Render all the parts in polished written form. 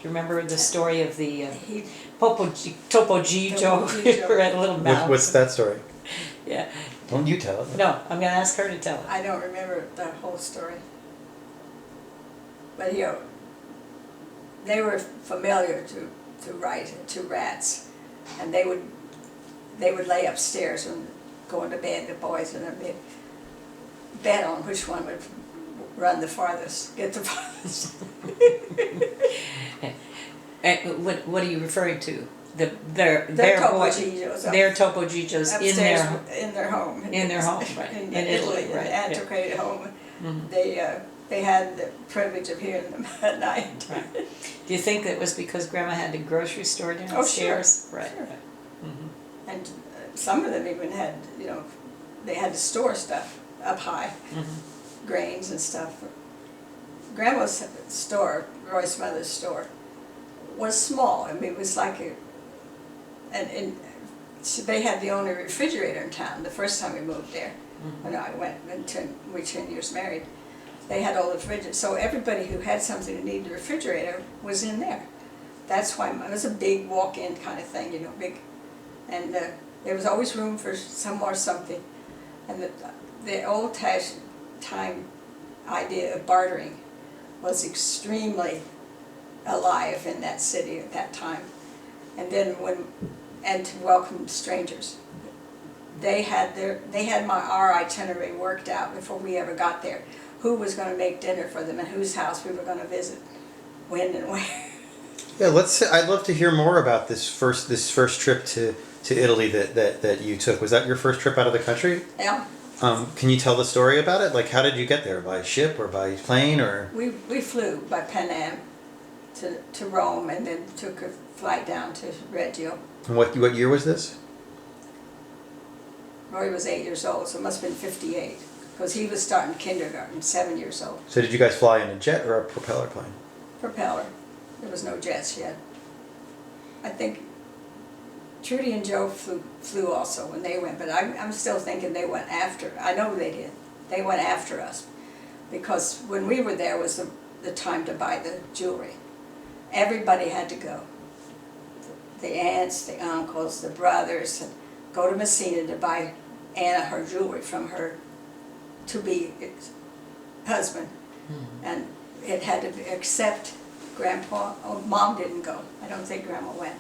you remember the story of the Topo Topo Gigio Gigio. read a little mouse? What's that story? Yeah. Don't you tell it. No, I'm going to ask her to tell it. I don't remember that whole story. But they were familiar to rats, and they would lay upstairs and go into bed, the boys, and they'd bet on which one would run the farthest, get the farthest. And what are you referring to? Their Topo boys, Gigios their Topo Gigios upstairs in their home. in their home, right? In In Italy, right? an antiquated home. Mhm. They had the privilege of hearing them at night. Right. Do you think that was because Grandma had a grocery store downstairs? Oh, sure. Right. Sure. Mhm. And some of them even had, they had to store stuff up high, Mhm. grains and stuff. Grandma's store, Roy's mother's store, was small. I mean, it was like they had the only refrigerator in town the first time we moved there. Mhm. When I went, we were 10 years married. They had all the fridges, so everybody who had something that needed a refrigerator was in there. That's why it was a big walk-in kind of thing, big. And there was always room for some more something. And the old-time idea of bartering was extremely alive in that city at that time. And then and to welcome strangers. They had our itinerary worked out before we ever got there. Who was going to make dinner for them and whose house we were going to visit, when and where. Yeah, I'd love to hear more about this first trip to Italy that you took. Was that your first trip out of the country? Yeah. Can you tell the story about it? Like, how did you get there? By ship or by plane or? We flew by Pan Am to Rome and then took a flight down to Reggio. And what year was this? Roy was 8 years old, so it must have been 58, because he was starting kindergarten, 7 years old. So did you guys fly in a jet or a propeller plane? Propeller. There was no jets yet. I think Trudy and Joe flew also when they went, but I'm still thinking they went after. I know they did. They went after us, because when we were there was the time to buy the jewelry. Everybody had to go. The aunts, the uncles, the brothers, and go to Messina to buy Anna her jewelry from her to-be husband. Mhm. And it had to be, except Grandpa, Mom didn't go. I don't think Grandma went.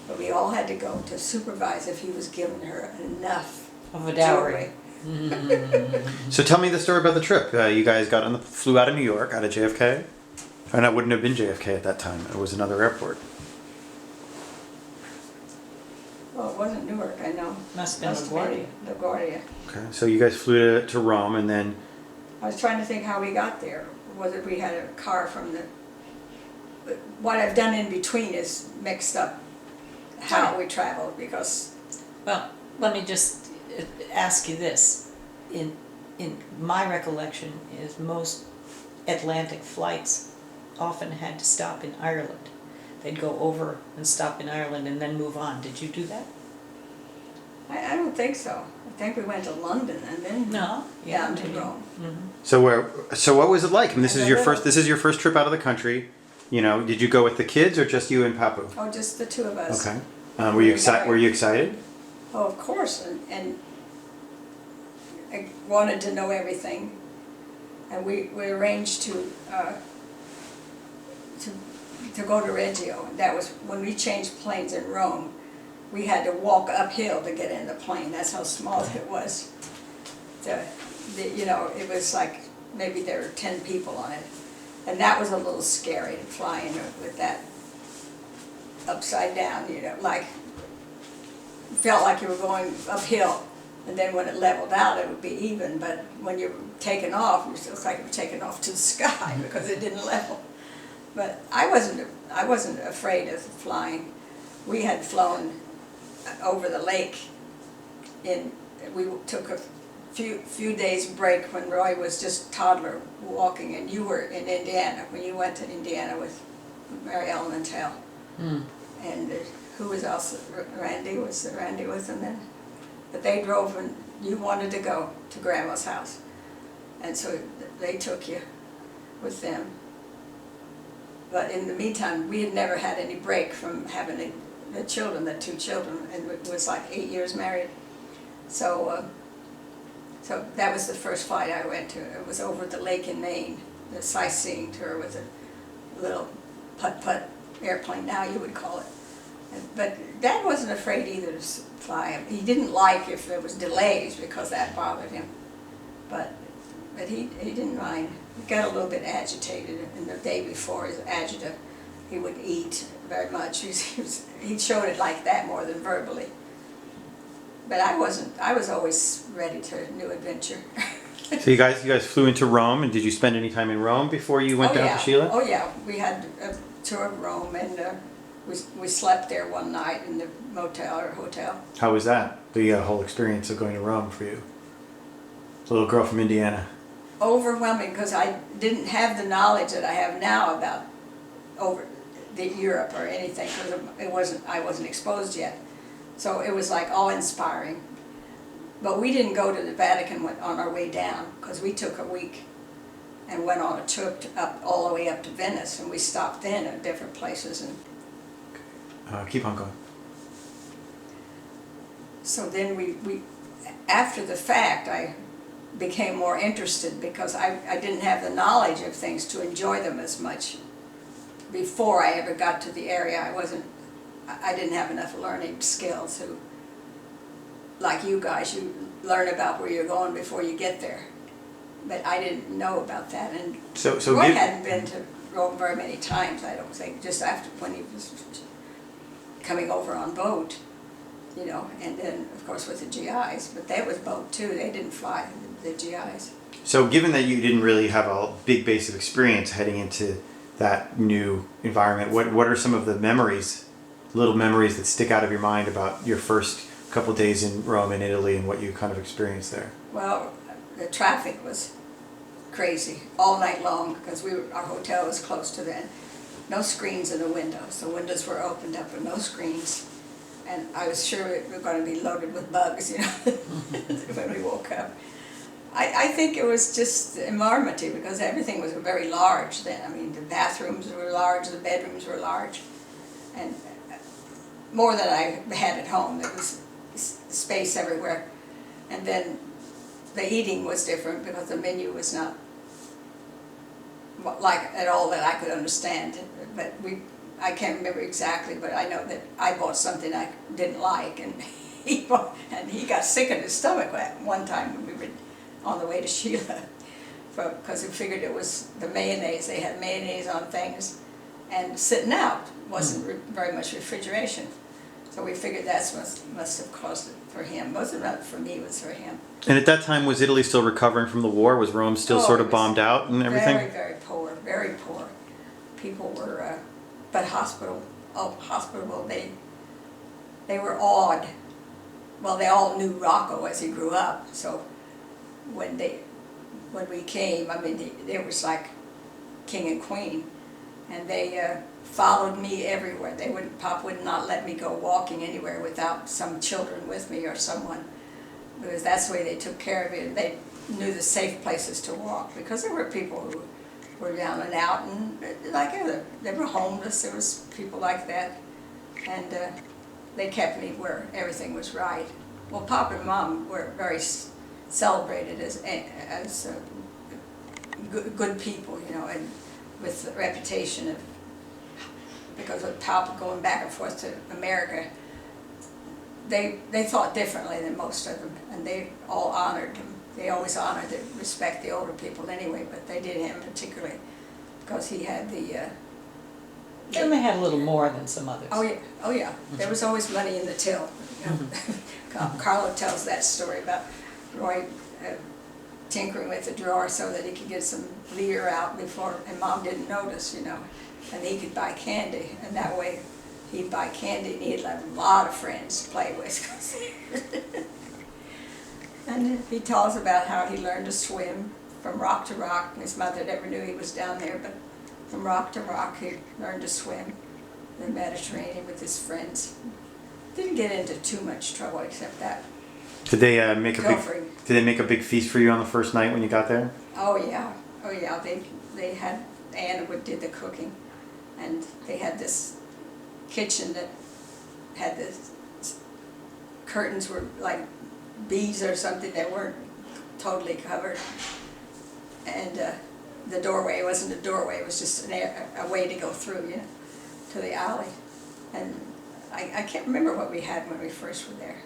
But we all had to go to supervise if he was giving her enough Of a dowry. jewelry. So tell me the story about the trip. You guys flew out of New York, out of JFK, and that wouldn't have been JFK at that time. It was another airport. Well, it wasn't Newark, I know. Must have been LaGuardia. LaGuardia. Okay, so you guys flew to Rome, and then I was trying to think how we got there. Whether we had a car from the... But what I've done in between is mixed up how we traveled, because... Well, let me just ask you this. In my recollection is most Atlantic flights often had to stop in Ireland. They'd go over and stop in Ireland and then move on. Did you do that? I don't think so. I think we went to London and then No. down to Rome. Mm-hmm. So what was it like? I mean, this is I your don't know. this is your first trip out of the country. Did you go with the kids or just you and Papu? Oh, just the two of us. Okay. Were you excited? Were you excited? Oh, of course, and I wanted to know everything, and we arranged to go to Reggio. That was when we changed planes in Rome. We had to walk uphill to get in the plane. That's how small it was. It was like maybe there were 10 people on it, and that was a little scary to fly in with that upside down. Like felt like you were going uphill, and then when it leveled out, it would be even. But when you were taking off, it looked like you were taking off to the sky because it didn't level. But I wasn't afraid of flying. We had flown over the lake. We took a few days break when Roy was just a toddler walking, and you were in Indiana when you went to Indiana with Mary Ellen and Tal. Mm. And who was also Randy? Was Randy with them then? But they drove, and you wanted to go to Grandma's house, and so they took you with them. But in the meantime, we had never had any break from having the children, the 2 children, and it was like 8 years married. So, so that was the first flight I went to. It was over at the lake in Maine, the sightseeing tour with a little putt-putt airplane, now you would call it. But Dad wasn't afraid either to fly. He didn't like if there was delays because that bothered him. But he didn't mind. He got a little bit agitated, and the day before his agita, he would eat very much. He showed it like that more than verbally. But I wasn't. I was always ready to new adventure. So you guys flew into Rome, and did you spend any time in Rome before you went down to Sheila? Oh yeah, we had a tour of Rome, and we slept there one night in the motel or hotel. How was that? The whole experience of going to Rome for you, the little girl from Indiana. Overwhelming, because I didn't have the knowledge that I have now about Europe or anything, because I wasn't exposed yet. So it was like awe-inspiring. But we didn't go to the Vatican on our way down, because we took a week and went on a trip up all the way up to Venice, and we stopped then at different places. And Keep on going. so then we after the fact, I became more interested because I didn't have the knowledge of things to enjoy them as much. Before I ever got to the area, I didn't have enough learning skills to, like you guys, you learn about where you're going before you get there. But I didn't know about that, and Roy hadn't been to Rome very many times, I don't think, just after when he was coming over on boat, you know, and then of course with the GIs, but that was boat too, they didn't fly the GIs. So given that you didn't really have a big base of experience heading into that new environment, what are some of the little memories that stick out of your mind about your first couple days in Rome and Italy and what you kind of experienced there? Well, the traffic was crazy all night long because our hotel was close to that. No screens in the windows. The windows were opened up with no screens. And I was sure we were going to be loaded with bugs, you know, when we woke up. I think it was just enormity because everything was very large then. I mean, the bathrooms were large, the bedrooms were large. And more than I had at home. There was space everywhere. And then the eating was different because the menu was not like at all that I could understand. But I can't remember exactly, but I know that I bought something I didn't like, and he got sick in his stomach one time when we were on the way to Sheila, because we figured it was the mayonnaise. They had mayonnaise on things, and sitting out wasn't very much refrigeration. So we figured that must have caused it for him. It wasn't for me, it was for him. And at that time, was Italy still recovering from the war? Was Rome still sort of bombed out and everything? Very, very poor, very poor. People were, but hospitable. They were awed. Well, they all knew Rocco as he grew up. So when we came, I mean, it was like king and queen, and they followed me everywhere. Pop would not let me go walking anywhere without some children with me or someone, because that's the way they took care of it. They knew the safe places to walk, because there were people who were down and out, and they were homeless. There was people like that, and they kept me where everything was right. Well, Pop and Mom were very celebrated as good people, you know, and with the reputation of, because with Pop going back and forth to America, they thought differently than most of them, and they all honored him. They always honored and respect the older people anyway, but they did him particularly because he had the... They may have a little more than some others. Oh yeah, oh yeah. There was always money in the till. You know? Carlo tells that story about Roy tinkering with the drawer so that he could get some lire out before, and Mom didn't notice, you know, and he could buy candy, and that way he'd buy candy and he'd have a lot of friends to play with. And he tells about how he learned to swim from rock to rock. His mother never knew he was down there, but from rock to rock he learned to swim in the Mediterranean with his friends. Didn't get into too much trouble except that. Did they make a big feast for you on the first night when you got there? Oh yeah, oh yeah. They had Anna did the cooking, And they had this kitchen that had the curtains were like beads or something that weren't totally covered. And the doorway wasn't a doorway, it was just a way to go through, you know, to the alley. And I can't remember what we had when we first were there.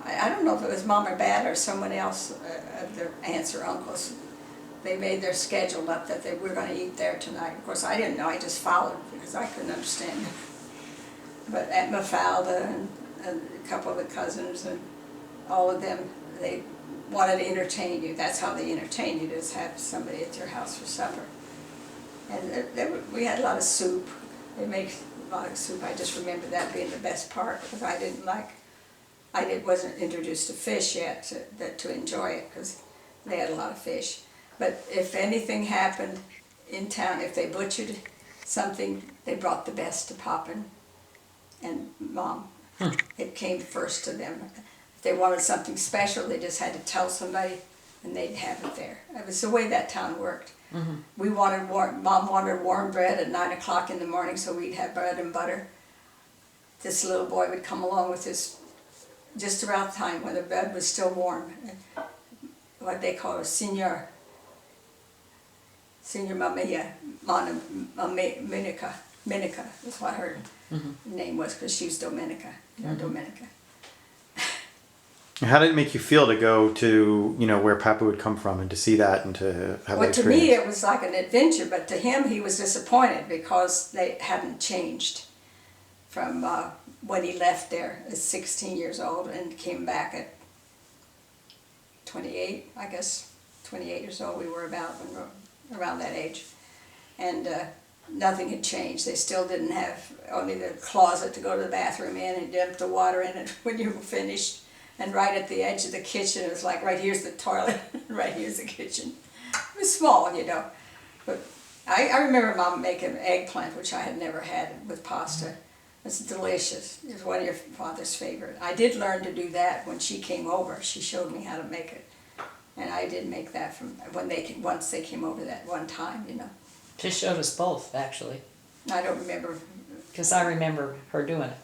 I don't know if it was Mom or Dad or someone else of their aunts or uncles. They made their schedule up that they were going to eat there tonight. Of course, I didn't know, I just followed because I couldn't understand it. But Aunt Mafalda and a couple of the cousins and all of them, they wanted to entertain you. That's how they entertain you, to just have somebody at your house for supper. And we had a lot of soup. They make a lot of soup. I just remember that being the best part because I wasn't introduced to fish yet to enjoy it because they had a lot of fish. But if anything happened in town, if they butchered something, they brought the best to Papa and Mom. It came first to them. If they wanted something special, they just had to tell somebody and they'd have it there. It was the way that town worked. We wanted Mom wanted warm bread at 9 o'clock in the morning, so we'd have bread and butter. This little boy would come along with his, just around time when the bread was still warm, what they call a Senior Mamia, Minica, that's what her name was, because she was Dominica, Dominica. How did it make you feel to go to, you know, where Papa would come from and to see that and to have that Well, to experience? me it was like an adventure, but to him he was disappointed because they hadn't changed from when he left there at 16 years old and came back at 28, I guess, 28 years old we were about, when we were around that age. And nothing had changed. They still didn't have only the closet to go to the bathroom in and dump the water in it when you were finished. And right at the edge of the kitchen, it was like, right here's the toilet, right here's the kitchen. It was small, you know. But I remember Mom making eggplant, which I had never had with pasta. It's delicious. It was one of your father's favorite. I did learn to do that when she came over. She showed me how to make it. And I did make that from once they came over that one time, you know. She showed us both, actually, I don't remember. because I remember her doing it.